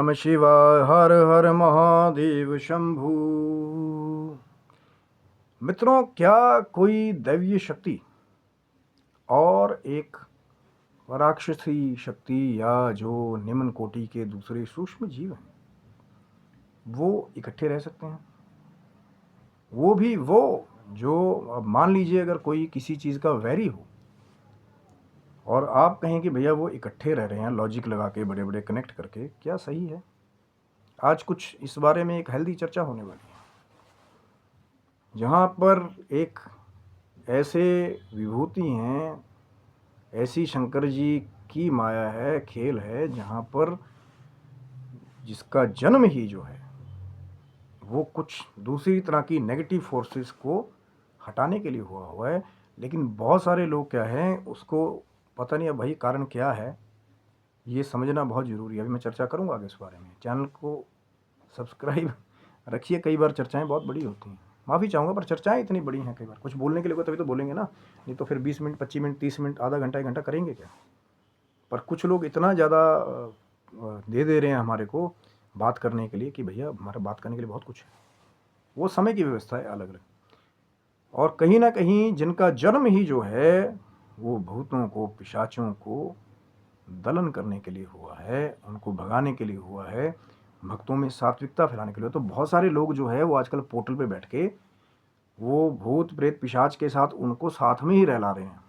नमः शिवाय। हर हर महादेव शंभू। मित्रों, क्या कोई दैवीय शक्ति और एक राक्षसी शक्ति या जो निम्न कोटि के दूसरे सूक्ष्म जीव हैं वो इकट्ठे रह सकते हैं? वो भी वो जो, अब मान लीजिए अगर कोई किसी चीज़ का वैरी हो और आप कहें कि भैया वो इकट्ठे रह रहे हैं लॉजिक लगा के, बड़े बड़े कनेक्ट करके, क्या सही है? आज कुछ इस बारे में एक हेल्दी चर्चा होने वाली है, जहाँ पर एक ऐसे विभूति हैं, ऐसी शंकर जी की माया है, खेल है, जहाँ पर जिसका जन्म ही जो है वो कुछ दूसरी तरह की नेगेटिव फोर्सेस को हटाने के लिए हुआ है। लेकिन बहुत सारे लोग क्या हैं, उसको पता नहीं है भाई कारण क्या है, ये समझना बहुत ज़रूरी है। अभी मैं चर्चा करूँगा आगे इस बारे में। चैनल को सब्सक्राइब रखिए। कई बार चर्चाएं बहुत बड़ी होती हैं, माफ़ी चाहूँगा, पर चर्चाएं इतनी बड़ी हैं, कई बार कुछ बोलने के लिए तभी तो बोलेंगे ना, नहीं तो फिर 20 मिनट 25 मिनट 30 मिनट आधा घंटा 1 घंटा करेंगे क्या? पर कुछ लोग इतना ज़्यादा दे रहे हैं हमारे को बात करने के लिए कि भैया हमारा बात करने के लिए बहुत कुछ है। वो समय की व्यवस्था है अलग अलग, और कहीं ना कहीं जिनका जन्म ही जो है वो भूतों को, पिशाचों को दलन करने के लिए हुआ है, उनको भगाने के लिए हुआ है, भक्तों में सात्विकता फैलाने के लिए। तो बहुत सारे लोग जो है वो आजकल पोर्टल पे बैठ के वो भूत प्रेत पिशाच के साथ उनको साथ में ही रहला रहे हैं।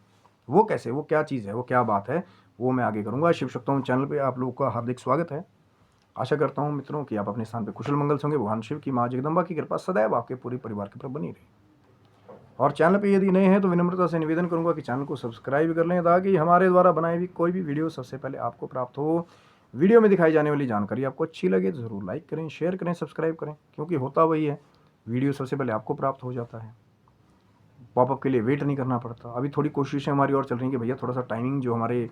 वो कैसे, वो क्या चीज़ है, वो क्या बात है, वो मैं आगे करूँगा। शिव शक्तों चैनल पे आप लोगों का हार्दिक स्वागत है। आशा करता हूँ मित्रों कि आप अपने स्थान पे कुशल मंगल से होंगे। भगवान शिव की, माँ जगदम्बा की कृपा सदैव आपके पूरे परिवार के ऊपर बनी रही। और चैनल पे यदि नए हैं तो विनम्रता से निवेदन करूंगा कि चैनल को सब्सक्राइब कर लें, ताकि हमारे द्वारा बनाई हुई कोई भी वीडियो सबसे पहले आपको प्राप्त हो। वीडियो में दिखाई जाने वाली जानकारी आपको अच्छी लगे तो ज़रूर लाइक करें, शेयर करें, सब्सक्राइब करें, क्योंकि होता वही है, वीडियो सबसे पहले आपको प्राप्त हो जाता है, पॉपअप के लिए वेट नहीं करना पड़ता। अभी थोड़ी कोशिशें हमारी और चल रही हैं कि भैया थोड़ा सा टाइमिंग, जो हमारे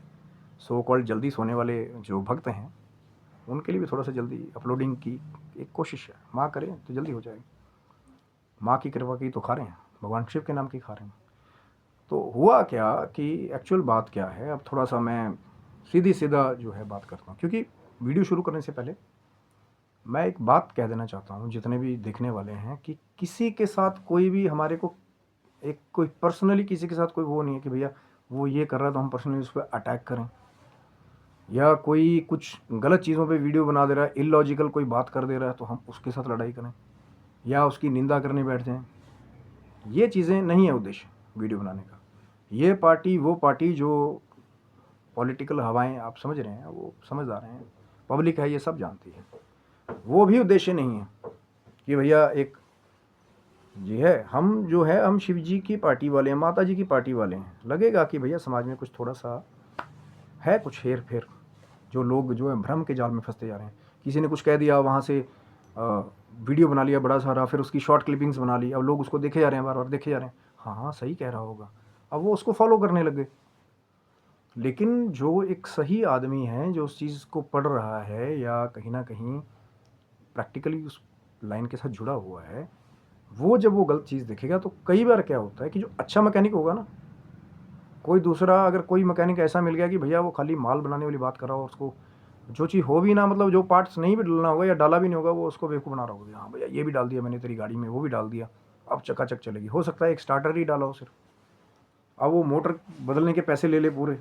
सो कॉल्ड जल्दी सोने वाले जो भक्त हैं उनके लिए भी थोड़ा सा जल्दी अपलोडिंग की एक कोशिश है। माँ करें तो जल्दी हो जाएगी। माँ की कृपा की तो खा रहे हैं, भगवान शिव के नाम की खा रहे हैं। तो हुआ क्या कि एक्चुअल बात क्या है, अब थोड़ा सा मैं सीधी सीधा जो है बात करता हूँ, क्योंकि वीडियो शुरू करने से पहले मैं एक बात कह देना चाहता हूँ जितने भी देखने वाले हैं, कि किसी के साथ कोई भी हमारे को एक कोई पर्सनली किसी के साथ कोई वो नहीं है कि भैया वो ये कर रहा है तो हम पर्सनली उस पर अटैक करें, या कोई कुछ गलत चीज़ों पे वीडियो बना दे रहा है, इलॉजिकल कोई बात कर दे रहा है तो हम उसके साथ लड़ाई करें या उसकी निंदा करने बैठ जाएं। ये चीज़ें नहीं है उद्देश्य वीडियो बनाने का। ये पार्टी वो पार्टी जो पॉलिटिकल हवाएं, आप समझ रहे हैं, वो समझदार हैं, पब्लिक है, ये सब जानती है। वो भी उद्देश्य नहीं है कि भैया एक जी है, हम जो है हम शिव जी की पार्टी वाले हैं, माता जी की पार्टी वाले हैं। लगेगा कि भैया समाज में कुछ थोड़ा सा है, कुछ हेर फेर, जो लोग जो है भ्रम के जाल में फंसते जा रहे हैं। किसी ने कुछ कह दिया, वहाँ से वीडियो बना लिया बड़ा सारा, फिर उसकी शॉर्ट क्लिपिंग्स बना ली, अब लोग उसको देखे जा रहे हैं, बार बार देखे जा रहे हैं, हाँ हाँ सही कह रहा होगा, अब वो उसको फॉलो करने लग गए। लेकिन जो एक सही आदमी है, जो उस चीज़ को पढ़ रहा है या कहीं ना कहीं प्रैक्टिकली उस लाइन के साथ जुड़ा हुआ है, वो जब वो गलत चीज़ देखेगा तो कई बार क्या होता है कि जो अच्छा मैकेनिक होगा ना, कोई दूसरा, अगर कोई मैकेनिक ऐसा मिल गया कि भैया वो खाली माल बनाने वाली बात कर रहा हो, उसको जो चीज़ हो भी ना, मतलब जो पार्ट्स नहीं भी डलना होगा या डाला भी नहीं होगा, वो उसको बेवकूफ़ बना रहा होगा, हाँ भैया ये भी डाल दिया मैंने तेरी गाड़ी में, वो भी डाल दिया, अब चकाचक चलेगी। हो सकता है एक स्टार्टर ही डाला हो सिर्फ, अब वो मोटर बदलने के पैसे ले ले पूरे,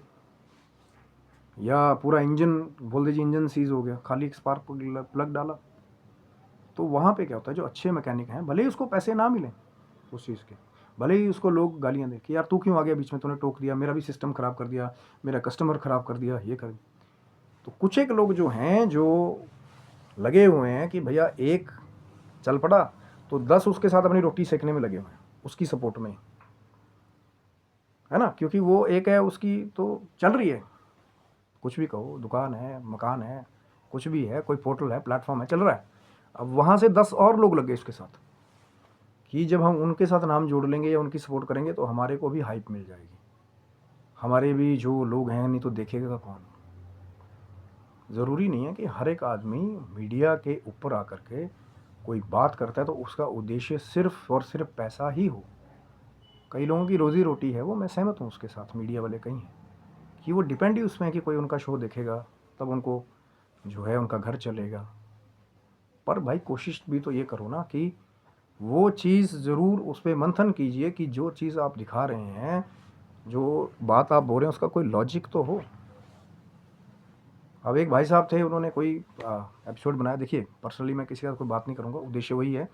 या पूरा इंजन बोल दीजिए इंजन सीज हो गया, खाली एक स्पार्क प्लग डाला। तो वहाँ पे क्या होता है, जो अच्छे मैकेनिक हैं, भले ही उसको पैसे ना मिलें उस चीज़ के, भले ही उसको लोग गालियाँ दें कि यार तू क्यों आ गया बीच में, तूने टोक दिया, मेरा भी सिस्टम ख़राब कर दिया, मेरा कस्टमर ख़राब कर दिया, ये कर। तो कुछ एक लोग जो हैं, जो लगे हुए हैं कि भैया एक चल पड़ा तो 10 उसके साथ अपनी रोटी सेकने में लगे हुए हैं, उसकी सपोर्ट में, है ना, क्योंकि वो एक है, उसकी तो चल रही है, कुछ भी कहो, दुकान है, मकान है, कुछ भी है, कोई पोर्टल है, प्लेटफॉर्म है, चल रहा है। अब वहाँ से 10 और लोग लगे उसके साथ, कि जब हम उनके साथ नाम जोड़ लेंगे या उनकी सपोर्ट करेंगे तो हमारे को भी हाइप मिल जाएगी, हमारे भी जो लोग हैं, नहीं तो देखेगा कौन। ज़रूरी नहीं है कि हर एक आदमी मीडिया के ऊपर आकर के कोई बात करता है तो उसका उद्देश्य सिर्फ और सिर्फ पैसा ही हो। कई लोगों की रोज़ी रोटी है, वो मैं सहमत हूँ उसके साथ, मीडिया वाले कहीं हैं कि वो डिपेंड ही उसमें है कि कोई उनका शो देखेगा तब उनको जो है उनका घर चलेगा। पर भाई कोशिश भी तो ये करो ना कि वो चीज़ ज़रूर उस पे मंथन कीजिए कि जो चीज़ आप दिखा रहे हैं, जो बात आप बोल रहे हैं, उसका कोई लॉजिक तो हो। अब एक भाई साहब थे, उन्होंने कोई एपिसोड बनाया। देखिए, पर्सनली मैं किसी का कोई बात नहीं करूँगा, उद्देश्य वही है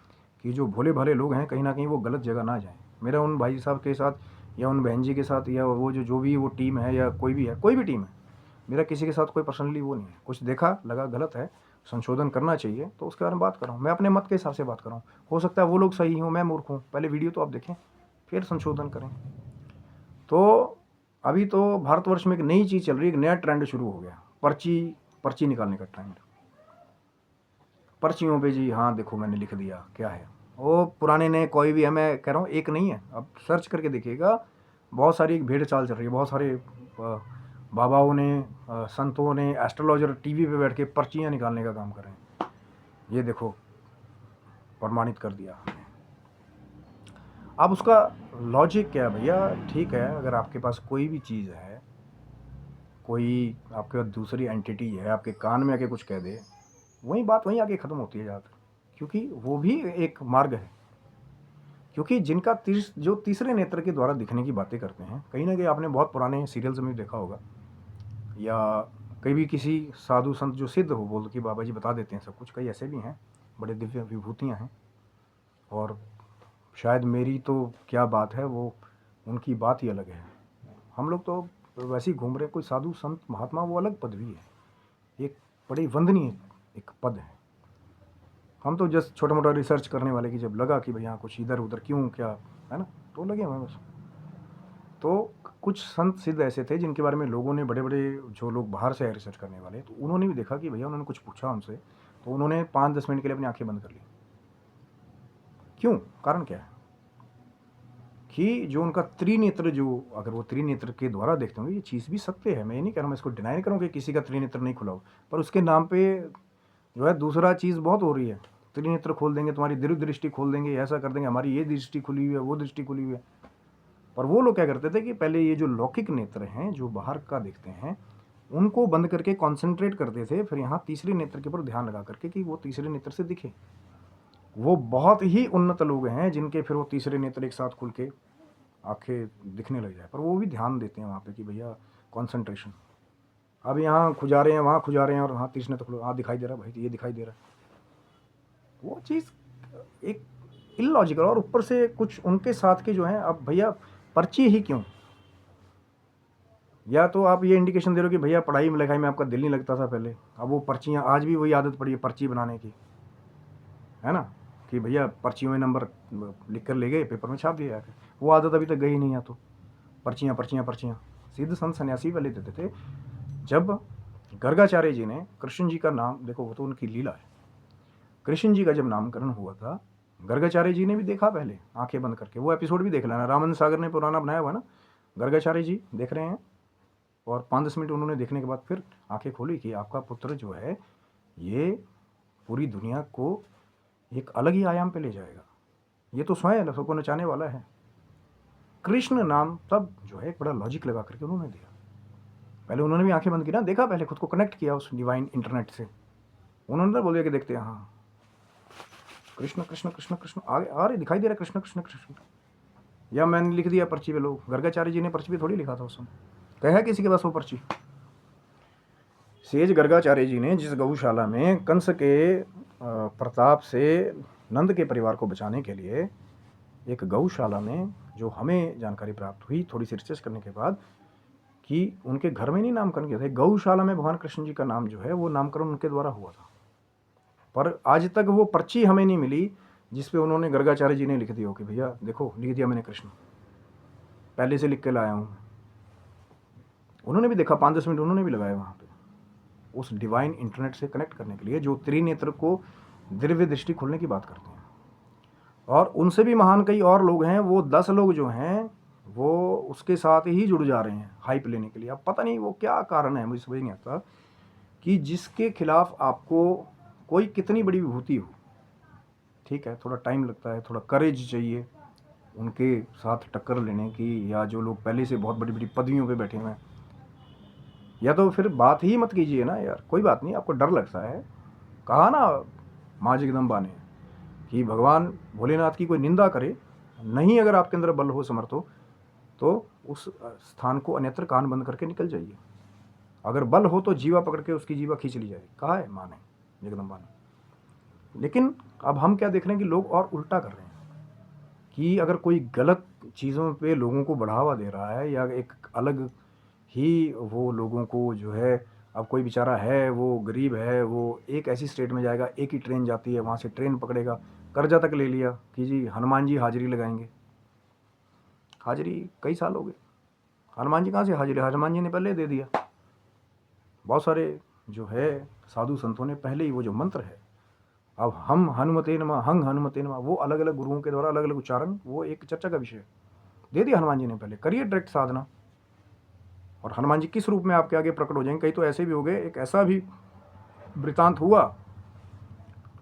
कि जो भोले भाले लोग हैं कहीं ना कहीं वो गलत जगह ना जाएं। मेरा उन भाई साहब के साथ या उन बहन जी के साथ या वो जो भी वो टीम है या कोई भी है, कोई भी टीम है, मेरा किसी के साथ कोई पर्सनली वो नहीं है। कुछ देखा लगा गलत है, संशोधन करना चाहिए, तो उसके बारे में बात कर रहा हूँ। मैं अपने मत के हिसाब से बात कर रहा हूँ। हो सकता है वो लोग सही हों, मैं मूर्ख हूँ। पहले वीडियो तो आप देखें, फिर संशोधन करें। तो अभी तो भारतवर्ष में एक नई चीज़ चल रही है, एक नया ट्रेंड शुरू हो गया, पर्ची पर्ची निकालने का ट्रेंड। पर्चियों पे जी, हाँ देखो मैंने लिख दिया, क्या है वो पुराने ने कोई भी है, मैं कह रहा हूँ एक नहीं है, अब सर्च करके देखिएगा, बहुत सारी एक भेड़ चाल चल रही है। बहुत सारे बाबाओं ने, संतों ने, एस्ट्रोलॉजर टीवी पे बैठ के पर्चियाँ निकालने का काम कर रहे हैं। ये देखो, प्रमाणित कर दिया। अब उसका लॉजिक क्या है भैया? ठीक है, अगर आपके पास कोई भी चीज़ है, कोई आपके पास दूसरी एंटिटी है, आपके कान में आके कुछ कह दे, वही बात वहीं आके ख़त्म होती है ज़्यादातर, क्योंकि वो भी एक मार्ग है। क्योंकि जिनका जो तीसरे नेत्र के द्वारा दिखने की बातें करते हैं, कहीं ना कहीं आपने बहुत पुराने सीरियल्स में देखा होगा, या कहीं भी किसी साधु संत जो सिद्ध हो बोल कि बाबा जी बता देते हैं सब कुछ, कई ऐसे भी हैं, बड़े दिव्य विभूतियाँ हैं। और शायद मेरी तो क्या बात है, वो उनकी बात ही अलग है। हम लोग तो वैसे ही घूम रहे, कोई साधु संत महात्मा वो अलग पदवी है, एक बड़ी वंदनीय एक पद है। हम तो जस्ट छोटा मोटा रिसर्च करने वाले की जब लगा कि भाई यहाँ कुछ इधर उधर क्यों क्या है ना, तो लगे हुए बस। तो कुछ संत सिद्ध ऐसे थे जिनके बारे में लोगों ने, बड़े बड़े जो लोग बाहर से आए रिसर्च करने वाले, तो उन्होंने भी देखा कि भैया, उन्होंने कुछ पूछा उनसे, तो उन्होंने 5-10 मिनट के लिए अपनी आंखें बंद कर ली। क्यों? कारण क्या है कि जो उनका त्रिनेत्र, जो अगर वो त्रिनेत्र के द्वारा देखते होंगे, ये चीज़ भी सत्य है, मैं ये नहीं कह रहा हूँ, मैं इसको डिनाई नहीं करूँ कि किसी का त्रिनेत्र नहीं खुला हो, पर उसके नाम पे जो है दूसरा चीज़ बहुत हो रही है। त्रिनेत्र खोल देंगे, तुम्हारी दिव्य दृष्टि खोल देंगे, ऐसा कर देंगे, हमारी ये दृष्टि खुली हुई है, वो दृष्टि खुली हुई है। पर वो लोग क्या करते थे कि पहले ये जो लौकिक नेत्र हैं, जो बाहर का देखते हैं, उनको बंद करके कॉन्सेंट्रेट करते थे, फिर यहाँ तीसरे नेत्र के ऊपर ध्यान लगा करके कि वो तीसरे नेत्र से दिखे। वो बहुत ही उन्नत लोग हैं जिनके फिर वो तीसरे नेत्र एक साथ खुल के आंखें दिखने लग जाए, पर वो भी ध्यान देते हैं वहाँ पे कि भैया कॉन्सेंट्रेशन। अब यहाँ खुजा रहे हैं, वहाँ खुजा रहे हैं, और वहाँ तीसरे नेत्र खुल, हाँ दिखाई दे रहा है भाई, ये दिखाई दे रहा है। वो चीज़ एक इलॉजिकल, और ऊपर से कुछ उनके साथ के जो हैं, अब भैया पर्ची ही क्यों? या तो आप ये इंडिकेशन दे रहे हो कि भैया पढ़ाई में लिखाई में आपका दिल नहीं लगता था पहले, अब वो पर्चियाँ, आज भी वही आदत पड़ी है पर्ची बनाने की, है ना, कि भैया पर्चियों में नंबर लिख कर ले गए, पेपर में छाप दिया। वो आदत अभी तक गई नहीं है, तो पर्चियाँ पर्चियाँ पर्चियाँ सिद्ध संत सन्यासी वाले देते थे। जब गर्गाचार्य जी ने कृष्ण जी का नाम, देखो वो तो उनकी लीला है, कृष्ण जी का जब नामकरण हुआ था, गर्गाचार्य जी ने भी देखा पहले आंखें बंद करके। वो एपिसोड भी देख लेना, रामानंद सागर ने पुराना बनाया हुआ है ना, गर्गाचार्य जी देख रहे हैं, और 5-10 मिनट उन्होंने देखने के बाद फिर आंखें खोली कि आपका पुत्र जो है ये पूरी दुनिया को एक अलग ही आयाम पे ले जाएगा, ये तो स्वयं सबको नचाने वाला है। कृष्ण नाम तब जो है एक बड़ा लॉजिक लगा करके उन्होंने दिया। पहले उन्होंने भी आंखें बंद की ना, देखा पहले, खुद को कनेक्ट किया उस डिवाइन इंटरनेट से। उन्होंने बोल दिया कि देखते हैं, हाँ कृष्ण कृष्ण कृष्ण कृष्ण, आगे आ रहे दिखाई दे रहा कृष्ण कृष्ण कृष्ण, या मैंने लिख दिया पर्ची पे। लोग, गर्गाचार्य जी ने पर्ची पे थोड़ी लिखा था उस समय, कहा किसी के पास वो पर्ची? सेज गर्गाचार्य जी ने जिस गौशाला में कंस के प्रताप से नंद के परिवार को बचाने के लिए, एक गौशाला में, जो हमें जानकारी प्राप्त हुई थोड़ी सी रिसर्च करने के बाद, कि उनके घर में नहीं नामकरण किया था, गौशाला में भगवान कृष्ण जी का नाम जो है वो नामकरण उनके द्वारा हुआ था। पर आज तक वो पर्ची हमें नहीं मिली जिसपे उन्होंने, गर्गाचार्य जी ने लिख दिया हो कि भैया देखो लिख दिया मैंने कृष्ण, पहले से लिख के लाया हूँ। उन्होंने भी देखा, 5-10 मिनट उन्होंने भी लगाए वहाँ पे उस डिवाइन इंटरनेट से कनेक्ट करने के लिए, जो त्रिनेत्र को दिव्य दृष्टि खोलने की बात करते हैं। और उनसे भी महान कई और लोग हैं, वो 10 लोग जो हैं वो उसके साथ ही जुड़ जा रहे हैं हाइप लेने के लिए। अब पता नहीं वो क्या कारण है, मुझे समझ नहीं आता कि जिसके खिलाफ आपको कोई कितनी बड़ी विभूति हो, ठीक है, थोड़ा टाइम लगता है, थोड़ा करेज चाहिए उनके साथ टक्कर लेने की, या जो लोग पहले से बहुत बड़ी बड़ी पदवियों पे बैठे हुए हैं, या तो फिर बात ही मत कीजिए ना यार, कोई बात नहीं, आपको डर लगता है। कहा ना माँ जगदम्बा ने कि भगवान भोलेनाथ की कोई निंदा करे नहीं, अगर आपके अंदर बल हो, समर्थ हो, तो उस स्थान को अन्यत्र कान बंद करके निकल जाइए। अगर बल हो तो जीवा पकड़ के उसकी जीवा खींच ली जाए, कहा है माँ ने, जगदम्बा ने। लेकिन अब हम क्या देख रहे हैं कि लोग और उल्टा कर रहे हैं कि अगर कोई गलत चीज़ों पे लोगों को बढ़ावा दे रहा है, या एक अलग ही वो लोगों को जो है, अब कोई बेचारा है, वो गरीब है, वो एक ऐसी स्टेट में जाएगा, एक ही ट्रेन जाती है, वहाँ से ट्रेन पकड़ेगा, कर्जा तक ले लिया कि जी हनुमान जी हाजिरी लगाएंगे। हाजिरी कई साल हो गए, हनुमान जी कहाँ से हाजिरी, हनुमान जी ने पहले दे दिया। बहुत सारे जो है साधु संतों ने पहले ही वो जो मंत्र है, अब हम हनुमते नमः, हंग हनुमते नमः, वो अलग अलग गुरुओं के द्वारा अलग अलग उच्चारण, वो एक चर्चा का विषय दे दिया हनुमान जी ने पहले, करिए डायरेक्ट साधना। और हनुमान जी किस रूप में आपके आगे प्रकट हो जाएंगे। कई तो ऐसे भी हो गए, एक ऐसा भी वृतांत हुआ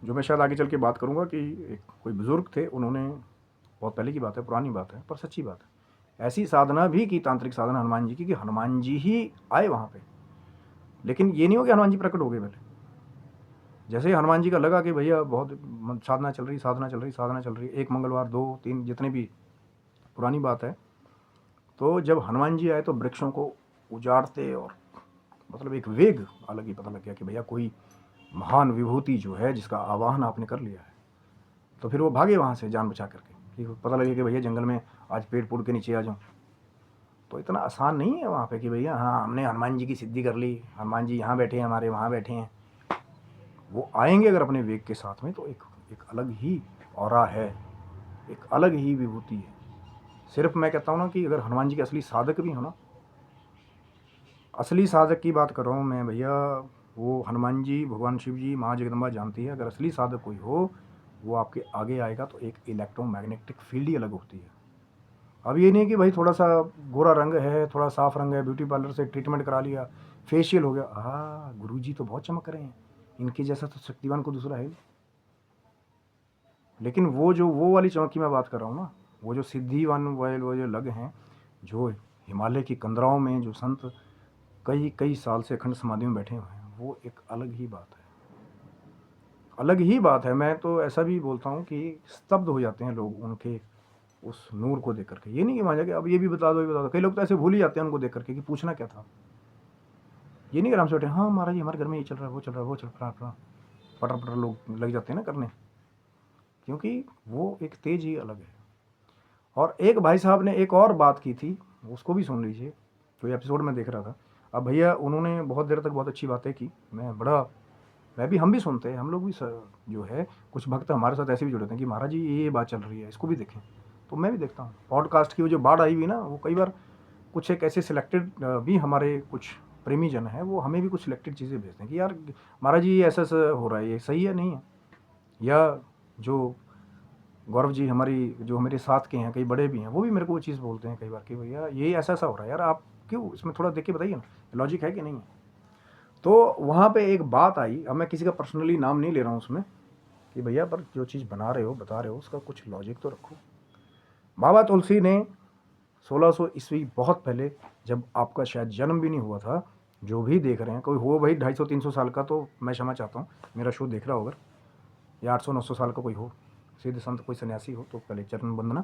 जो मैं शायद आगे चल के बात करूंगा कि एक कोई बुजुर्ग थे, उन्होंने, बहुत पहले की बात है, पुरानी बात है, पर सच्ची बात है, ऐसी साधना भी की, तांत्रिक साधना हनुमान जी की, कि हनुमान जी ही आए वहाँ पे। लेकिन ये नहीं हो कि हनुमान जी प्रकट हो गए पहले। जैसे ही हनुमान जी का लगा कि भैया बहुत साधना चल रही, साधना चल रही, साधना चल रही, एक मंगलवार, दो, तीन, जितने भी, पुरानी बात है, तो जब हनुमान जी आए तो वृक्षों को उजाड़ते, और मतलब एक वेग अलग ही पता लग गया कि भैया कोई महान विभूति जो है जिसका आवाहन आपने कर लिया है। तो फिर वो भागे वहाँ से जान बचा करके, कि पता लगे कि भैया जंगल में आज पेड़ पुड़ के नीचे आ जाऊँ। तो इतना आसान नहीं है वहाँ पे कि भैया हाँ हमने हनुमान जी की सिद्धि कर ली, हनुमान जी यहाँ बैठे हैं, हमारे वहाँ बैठे हैं। वो आएंगे अगर अपने वेग के साथ में, तो एक एक अलग ही ऑरा है, एक अलग ही विभूति है। सिर्फ मैं कहता हूँ ना कि अगर हनुमान जी के असली साधक भी हो ना, असली साधक की बात कर रहा हूँ मैं भैया, वो हनुमान जी, भगवान शिव जी, माँ जगदम्बा जानती है, अगर असली साधक कोई हो, वो आपके आगे आएगा तो एक इलेक्ट्रोमैग्नेटिक फील्ड ही अलग होती है। अब ये नहीं कि भाई थोड़ा सा गोरा रंग है, थोड़ा साफ रंग है, ब्यूटी पार्लर से ट्रीटमेंट करा लिया, फेशियल हो गया, हाँ गुरु जी तो बहुत चमक रहे हैं, इनके जैसा तो शक्तिवान को दूसरा है। लेकिन वो वाली चमक की मैं बात कर रहा हूँ ना, वो जो सिद्धिवान, वो जो लग हैं, जो हिमालय की कंदराओं में जो संत कई कई साल से अखंड समाधि में बैठे हुए हैं, वो एक अलग ही बात है, अलग ही बात है। मैं तो ऐसा भी बोलता हूँ कि स्तब्ध हो जाते हैं लोग उनके उस नूर को देख करके। ये नहीं कि मान जाए कि अब ये भी बता दो, ये बता दो, कई लोग तो ऐसे भूल ही जाते हैं उनको देख करके कि पूछना क्या था। ये नहीं कि आराम से बैठे, हाँ महाराज जी हमारे घर में ये चल रहा है, वो चल रहा है, वो चल रहा है, पटर पटर लोग लग जाते हैं ना करने, क्योंकि वो एक तेज ही अलग है। और एक भाई साहब ने एक और बात की थी, उसको भी सुन लीजिए, तो ये एपिसोड में देख रहा था। अब भैया उन्होंने बहुत देर तक बहुत अच्छी बातें की, हम भी सुनते हैं, हम लोग भी जो है कुछ भक्त हमारे साथ ऐसे भी जुड़े थे कि महाराज जी ये बात चल रही है, इसको भी देखें। तो मैं भी देखता हूँ पॉडकास्ट की, वो जो बाढ़ आई हुई ना, वो कई बार कुछ एक ऐसे सिलेक्टेड भी हमारे कुछ प्रेमी जन हैं, वो हमें भी कुछ सिलेक्टेड चीज़ें भेजते हैं कि यार महाराज जी ये ऐसा ऐसा हो रहा है, ये सही है नहीं है। या जो गौरव जी हमारी, जो मेरे साथ के हैं, कई बड़े भी हैं, वो भी मेरे को वो चीज़ बोलते हैं कई बार कि भैया ये ऐसा ऐसा हो रहा है यार, आप क्यों इसमें थोड़ा देख के बताइए ना, लॉजिक है कि नहीं है। तो वहाँ पे एक बात आई, अब मैं किसी का पर्सनली नाम नहीं ले रहा हूँ उसमें, कि भैया पर जो चीज़ बना रहे हो, बता रहे हो, उसका कुछ लॉजिक तो रखो। बाबा तुलसी ने 1600 ईस्वी, बहुत पहले, जब आपका शायद जन्म भी नहीं हुआ था, जो भी देख रहे हैं, कोई हो भाई 250-300 साल का तो मैं क्षमा चाहता हूँ, मेरा शो देख रहा हो अगर, या 800-900 साल का कोई हो, सिद्ध संत कोई सन्यासी हो, तो पहले चरण वंदना।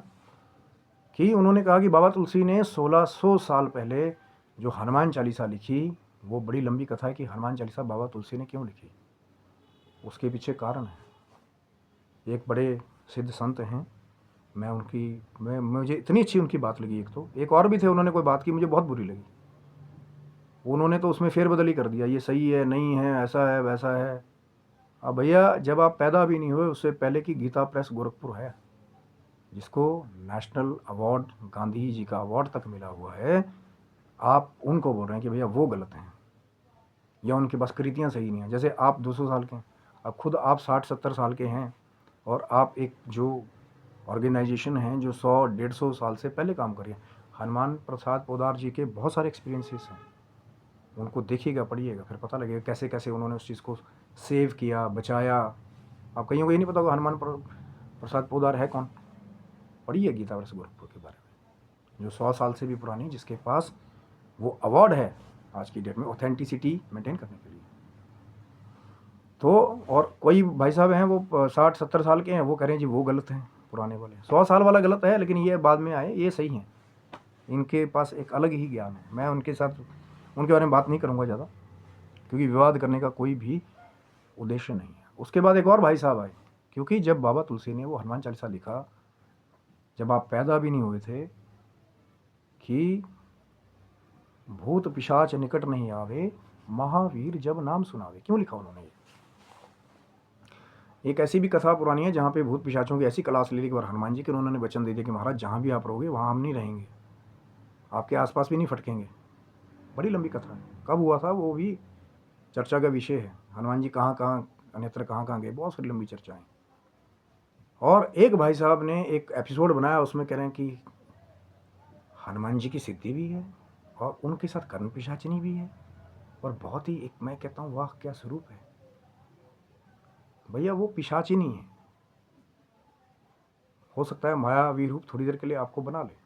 कि उन्होंने कहा कि बाबा तुलसी ने 1600 साल पहले जो हनुमान चालीसा लिखी, वो बड़ी लंबी कथा है कि हनुमान चालीसा बाबा तुलसी ने क्यों लिखी, उसके पीछे कारण है। एक बड़े सिद्ध संत हैं, मैं मुझे इतनी अच्छी उनकी बात लगी, एक और भी थे, उन्होंने कोई बात की मुझे बहुत बुरी लगी, उन्होंने तो उसमें फेरबदल ही कर दिया, ये सही है नहीं है, ऐसा है वैसा है। अब भैया जब आप पैदा भी नहीं हुए उससे पहले की गीता प्रेस गोरखपुर है, जिसको नेशनल अवार्ड, गांधी जी का अवार्ड तक मिला हुआ है, आप उनको बोल रहे हैं कि भैया वो गलत हैं, या उनके पास कृतियाँ सही नहीं हैं। जैसे आप 200 साल के हैं, अब खुद आप 60-70 साल के हैं, और आप एक जो ऑर्गेनाइजेशन हैं जो 100-150 साल से पहले काम कर रही है। हनुमान प्रसाद पोद्दार जी के बहुत सारे एक्सपीरियंसेस हैं, उनको देखिएगा, पढ़िएगा, फिर पता लगेगा कैसे कैसे उन्होंने उस चीज़ को सेव किया, बचाया। आप कहीं को ये नहीं पता होगा हनुमान प्रसाद पोद्दार है कौन, पढ़िए गीतावर्ष गोरखपुर के बारे में, जो 100 साल से भी पुरानी, जिसके पास वो अवार्ड है आज की डेट में ऑथेंटिसिटी मेंटेन करने के लिए। तो और कोई भाई साहब हैं वो 60-70 साल के हैं, वो कह रहे हैं जी वो गलत हैं पुराने वाले। 100 साल वाला गलत है, लेकिन ये बाद में आए ये सही हैं। इनके पास एक अलग ही ज्ञान है। मैं उनके साथ उनके बारे में बात नहीं करूँगा ज़्यादा, क्योंकि विवाद करने का कोई भी उद्देश्य नहीं है। उसके बाद एक और भाई साहब आए, क्योंकि जब बाबा तुलसी ने वो हनुमान चालीसा लिखा, जब आप पैदा भी नहीं हुए थे, कि भूत पिशाच निकट नहीं आवे, महावीर जब नाम सुनावे। क्यों लिखा उन्होंने ये? एक ऐसी भी कथा पुरानी है जहाँ पे भूत पिशाचों की ऐसी क्लास ले ली कि बार हनुमान जी के उन्होंने वचन दे दिया कि महाराज जहाँ भी आप रहोगे वहाँ हम नहीं रहेंगे, आपके आसपास भी नहीं फटकेंगे। बड़ी लंबी कथा है। कब हुआ था वो भी चर्चा का विषय है। हनुमान जी कहाँ कहाँ अन्यत्र कहाँ कहाँ गए, बहुत सारी लंबी चर्चाएं। और एक भाई साहब ने एक एपिसोड बनाया, उसमें कह रहे हैं कि हनुमान जी की सिद्धि भी है और उनके साथ कर्ण पिशाचिनी भी है, और बहुत ही एक, मैं कहता हूँ वाह क्या स्वरूप है भैया। वो पिशाचिनी है, हो सकता है मायावी रूप थोड़ी देर के लिए आपको बना ले।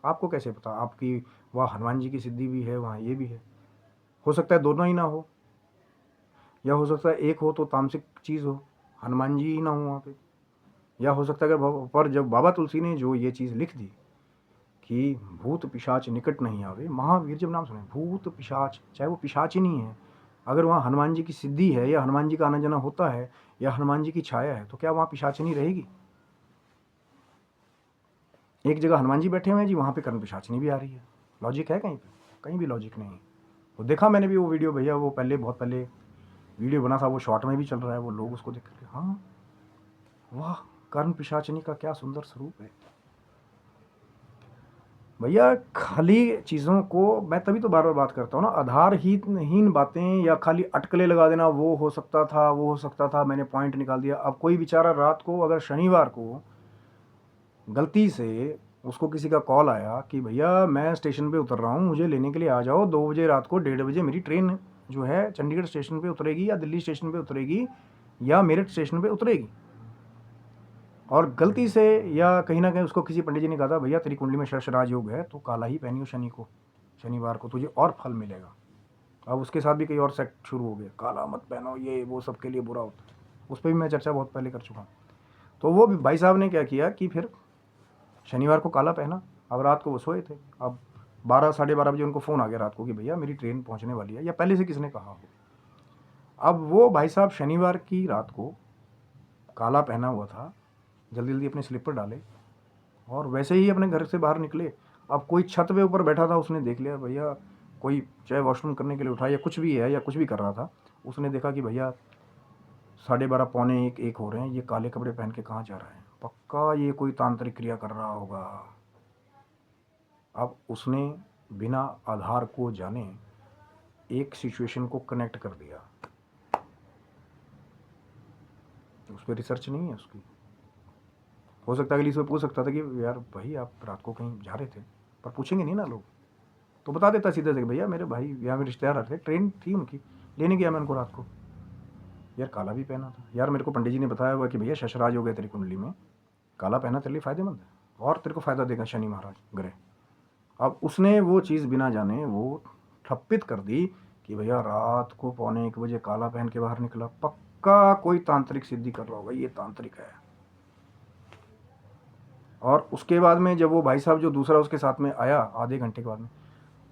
आपको कैसे पता? आपकी वहाँ हनुमान जी की सिद्धि भी है, वहाँ ये भी है। हो सकता है दोनों ही ना हो, या हो सकता है एक हो तो तामसिक चीज़ हो, हनुमान जी ही ना हो वहाँ पे। या हो सकता है अगर पर जब बाबा तुलसी ने जो ये चीज़ लिख दी कि भूत पिशाच निकट नहीं आवे, महावीर जब नाम सुने, भूत पिशाच चाहे वो पिशाच ही नहीं है, अगर वहाँ हनुमान जी की सिद्धि है या हनुमान जी का आना जाना होता है या हनुमान जी की छाया है, तो क्या वहाँ पिशाचिनी रहेगी? एक जगह हनुमान जी बैठे हुए हैं जी, वहाँ पे कर्ण पिशाचिनी भी आ रही है। लॉजिक है कहीं पे? कहीं भी लॉजिक नहीं है। वो देखा मैंने भी वो वीडियो भैया, वो पहले बहुत पहले वीडियो बना था, वो शॉर्ट में भी चल रहा है, वो लोग उसको देख करके हाँ वाह कर्ण पिशाचिनी का क्या सुंदर स्वरूप है। भैया खाली चीज़ों को, मैं तभी तो बार बार बात करता हूँ ना, आधारहीन बातें या खाली अटकलें लगा देना, वो हो सकता था, वो हो सकता था, मैंने पॉइंट निकाल दिया। अब कोई बेचारा रात को अगर शनिवार को गलती से उसको किसी का कॉल आया कि भैया मैं स्टेशन पे उतर रहा हूँ, मुझे लेने के लिए आ जाओ, 2 बजे रात को, 1:30 बजे मेरी ट्रेन जो है चंडीगढ़ स्टेशन पे उतरेगी या दिल्ली स्टेशन पे उतरेगी या मेरठ स्टेशन पे उतरेगी, और गलती से या कहीं ना कहीं उसको किसी पंडित जी ने कहा था भैया तेरी कुंडली में शशराज योग है, तो काला ही पहनियो शनि को, शनिवार को तुझे और फल मिलेगा। अब उसके साथ भी कई और सेक्ट शुरू हो गए, काला मत पहनो, ये वो सबके लिए बुरा होता है। उस पर भी मैं चर्चा बहुत पहले कर चुका हूँ। तो वो भाई साहब ने क्या किया कि फिर शनिवार को काला पहना। अब रात को वो सोए थे, अब 12-12:30 बजे उनको फ़ोन आ गया रात को कि भैया मेरी ट्रेन पहुंचने वाली है, या पहले से किसने कहा हो। अब वो भाई साहब शनिवार की रात को काला पहना हुआ था, जल्दी जल्दी अपने स्लीपर डाले और वैसे ही अपने घर से बाहर निकले। अब कोई छत पे ऊपर बैठा था, उसने देख लिया भैया, कोई चाहे वॉशरूम करने के लिए उठा या कुछ भी है या कुछ भी कर रहा था, उसने देखा कि भैया 12:30 पौने 1 हो रहे हैं, ये काले कपड़े पहन के कहाँ जा रहा है, पक्का ये कोई तांत्रिक क्रिया कर रहा होगा। अब उसने बिना आधार को जाने एक सिचुएशन को कनेक्ट कर दिया, उस पर रिसर्च नहीं है उसकी। हो सकता है अगली से पूछ सकता था कि यार भाई आप रात को कहीं जा रहे थे, पर पूछेंगे नहीं ना लोग, तो बता देता सीधे से भैया मेरे भाई यहाँ में रिश्तेदार थे, ट्रेन थी उनकी, लेने गया मैं उनको रात को। यार काला भी पहना था, यार मेरे को पंडित जी ने बताया हुआ कि भैया शशराज हो गया तेरी कुंडली में, काला पहना तेरे लिए फ़ायदेमंद है और तेरे को फ़ायदा देगा शनि महाराज ग्रह। अब उसने वो चीज़ बिना जाने वो ठप्पित कर दी कि भैया रात को 1:45 काला पहन के बाहर निकला, पक्का कोई तांत्रिक सिद्धि कर रहा होगा, ये तांत्रिक है। और उसके बाद में जब वो भाई साहब जो दूसरा उसके साथ में आया, आधे घंटे के बाद में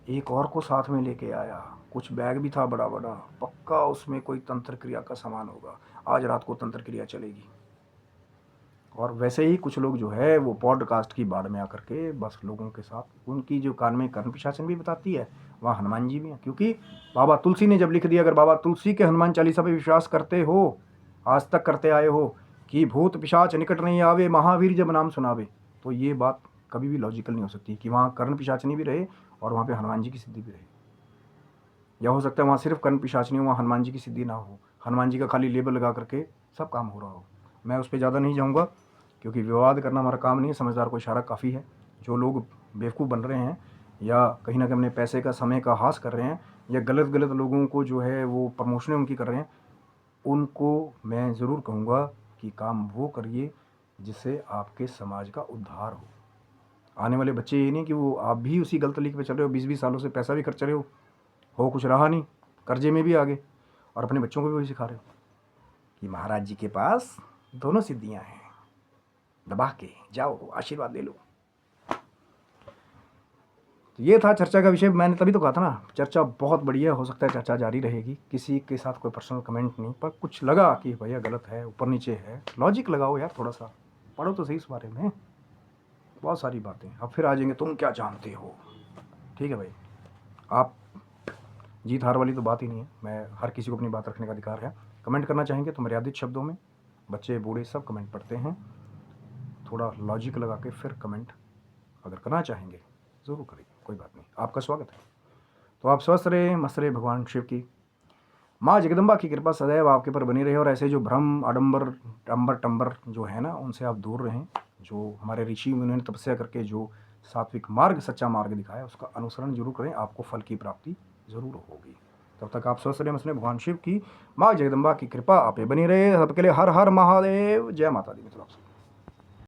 एक और को साथ में लेके आया, कुछ बैग भी था बड़ा बड़ा, पक्का उसमें कोई तंत्र क्रिया का सामान होगा, आज रात को तंत्र क्रिया चलेगी। और वैसे ही कुछ लोग जो है वो पॉडकास्ट की बाढ़ में आकर के बस लोगों के साथ, उनकी जो कान में कर्ण पिशाचन भी बताती है, वहाँ हनुमान जी भी हैं, क्योंकि बाबा तुलसी ने जब लिख दिया, अगर बाबा तुलसी के हनुमान चालीसा पे विश्वास करते हो, आज तक करते आए हो, कि भूत पिशाच निकट नहीं आवे, महावीर जब नाम सुनावे, तो ये बात कभी भी लॉजिकल नहीं हो सकती कि वहाँ कर्ण पिशाचनी भी रहे और वहाँ पे हनुमान जी की सिद्धि भी रहे। या हो सकता है वहाँ सिर्फ कर्ण पिशाचनी हो, वहाँ हनुमान जी की सिद्धि ना हो, हनुमान जी का खाली लेबल लगा करके सब काम हो रहा हो। मैं उस पर ज़्यादा नहीं जाऊँगा, क्योंकि विवाद करना हमारा काम नहीं है, समझदार को इशारा काफ़ी है। जो लोग बेवकूफ़ बन रहे हैं या कहीं ना कहीं अपने पैसे का समय का हास कर रहे हैं या गलत गलत लोगों को जो है वो प्रमोशनें उनकी कर रहे हैं, उनको मैं ज़रूर कहूँगा कि काम वो करिए जिससे आपके समाज का उद्धार हो। आने वाले बच्चे ये नहीं कि वो आप भी उसी गलत लीक पे चल रहे हो, 20-20 सालों से पैसा भी खर्च रहे हो हो कुछ रहा नहीं, कर्जे में भी आ गए, और अपने बच्चों को भी वही सिखा रहे हो कि महाराज जी के पास दोनों सिद्धियां हैं, दबा के जाओ आशीर्वाद ले लो। तो ये था चर्चा का विषय। मैंने तभी तो कहा था ना, चर्चा बहुत बढ़िया, हो सकता है चर्चा जारी रहेगी। किसी के साथ कोई पर्सनल कमेंट नहीं, पर कुछ लगा कि भैया गलत है, ऊपर नीचे है, लॉजिक लगाओ यार, थोड़ा सा पढ़ो तो सही इस बारे में। बहुत सारी बातें अब फिर आ जाएंगे, तुम क्या जानते हो। ठीक है भाई, आप जीत हार वाली तो बात ही नहीं है। मैं हर किसी को अपनी बात रखने का अधिकार है। कमेंट करना चाहेंगे तो मर्यादित शब्दों में, बच्चे बूढ़े सब कमेंट पढ़ते हैं, थोड़ा लॉजिक लगा के फिर कमेंट अगर करना चाहेंगे ज़रूर करिए, कोई बात नहीं, आपका स्वागत है। तो आप स्वस्थ रहे, मस्त रहे, भगवान शिव की, माँ जगदम्बा की कृपा सदैव आपके पर बनी रहे, और ऐसे जो भ्रम आडंबर टंबर टंबर जो है ना, उनसे आप दूर रहें। जो हमारे ऋषि मुनियों ने तपस्या करके जो सात्विक मार्ग, सच्चा मार्ग दिखाया, उसका अनुसरण जरूर करें, आपको फल की प्राप्ति जरूर होगी। तब तक आप स्वस्थ रहे, मस्त रहे, भगवान शिव की, माँ जगदम्बा की कृपा आप पे बनी रहे। सबके लिए हर हर महादेव, जय माता दी मित्रों।